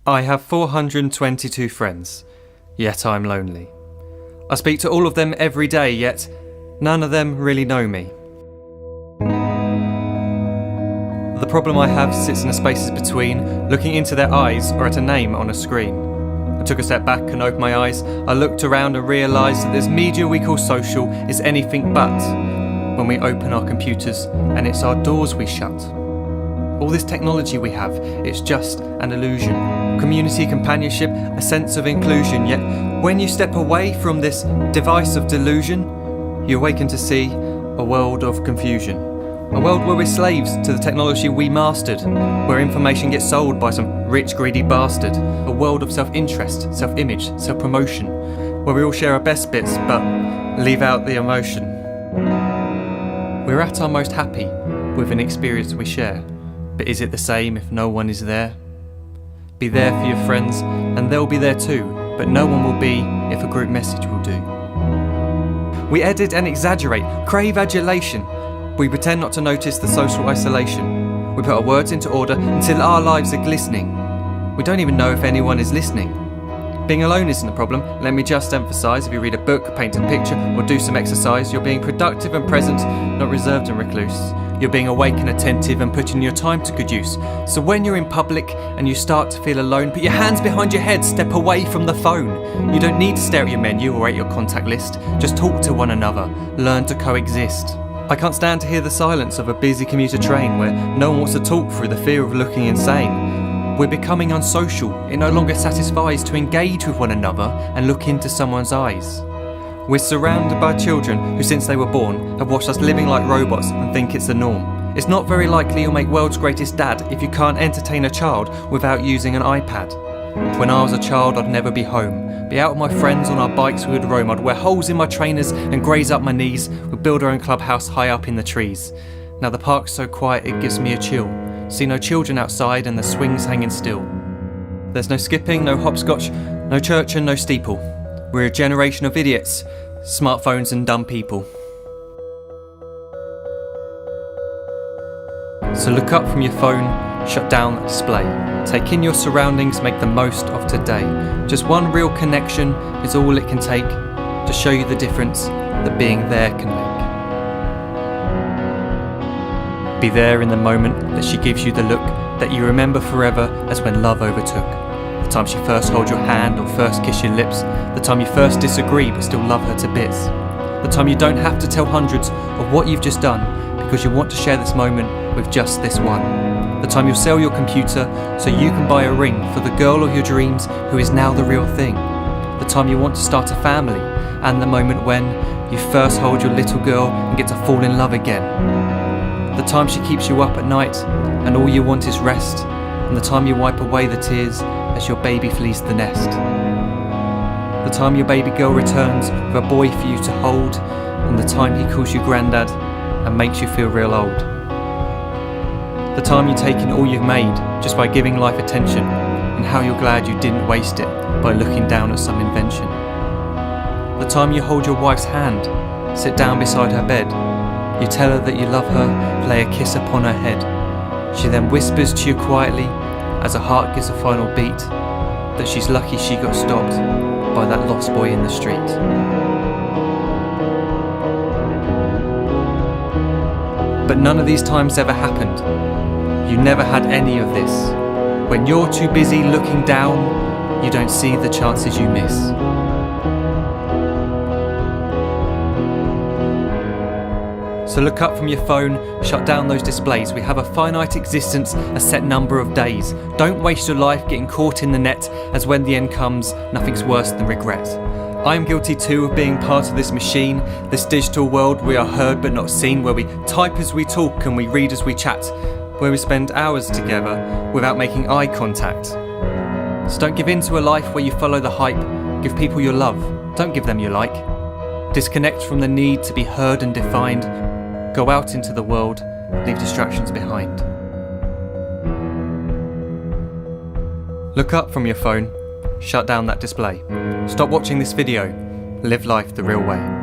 I have 422 friends, yet I'm lonely. I speak to all of them every day, yet none of them really know me. The problem I have sits in the spaces between looking into their eyes or at a name on a screen. I took a step back and opened my eyes. I looked around and realised that this media we call social is anything but when we open our computers and it's our doors we shut. All this technology we have, it's just an illusion. Community, companionship, a sense of inclusion. Yet when you step away from this device of delusion, you awaken to see a world of confusion. A world where we're slaves to the technology we mastered, where information gets sold by some rich, greedy bastard. A world of self-interest, self-image, self-promotion, where we all share our best bits but leave out the emotion. We're at our most happy with an experience we share. But is it the same if no one is there? Be there for your friends, and they'll be there too, but no one will be if a group message will do. We edit and exaggerate, crave adulation. We pretend not to notice the social isolation. We put our words into order until our lives are glistening. We don't even know if anyone is listening. Being alone isn't a problem. Let me just emphasise, if you read a book, paint a picture, or do some exercise, you're being productive and present, not reserved and recluse. You're being awake and attentive and putting your time to good use. So when you're in public and you start to feel alone, put your hands behind your head, step away from the phone. You don't need to stare at your menu or at your contact list. Just talk to one another. Learn to coexist. I can't stand to hear the silence of a busy commuter train where no one wants to talk through the fear of looking insane. We're becoming unsocial. It no longer satisfies to engage with one another and look into someone's eyes. We're surrounded by children who, since they were born, have watched us living like robots and think it's the norm. It's not very likely you'll make world's greatest dad if you can't entertain a child without using an iPad. When I was a child, I'd never be home. Be out with my friends on our bikes, we would roam. I'd wear holes in my trainers and graze up my knees. We'd build our own clubhouse high up in the trees. Now the park's so quiet it gives me a chill. See no children outside and the swings hanging still. There's no skipping, no hopscotch, no church and no steeple. We're a generation of idiots, smartphones and dumb people. So look up from your phone, shut down the display. Take in your surroundings, make the most of today. Just one real connection is all it can take to show you the difference that being there can make. Be there in the moment that she gives you the look that you remember forever as when love overtook. The time she first holds your hand or first kiss your lips. The time you first disagree but still love her to bits. The time you don't have to tell hundreds of what you've just done because you want to share this moment with just this one. The time you'll sell your computer so you can buy a ring for the girl of your dreams who is now the real thing. The time you want to start a family, and the moment when you first hold your little girl and get to fall in love again. The time she keeps you up at night and all you want is rest, and the time you wipe away the tears as your baby flees the nest. The time your baby girl returns with a boy for you to hold, and the time he calls you granddad and makes you feel real old. The time you take in all you've made just by giving life attention, and how you're glad you didn't waste it by looking down at some invention. The time you hold your wife's hand, sit down beside her bed, you tell her that you love her, lay a kiss upon her head. She then whispers to you quietly as her heart gives a final beat that she's lucky she got stopped by that lost boy in the street. But none of these times ever happened. You never had any of this. When you're too busy looking down, you don't see the chances you miss. So look up from your phone, shut down those displays. We have a finite existence, a set number of days. Don't waste your life getting caught in the net, as when the end comes, nothing's worse than regret. I am guilty too of being part of this machine, this digital world we are heard but not seen, where we type as we talk and we read as we chat, where we spend hours together without making eye contact. So don't give in to a life where you follow the hype. Give people your love, don't give them your like. Disconnect from the need to be heard and defined. Go out into the world, leave distractions behind. Look up from your phone, shut down that display. Stop watching this video, live life the real way.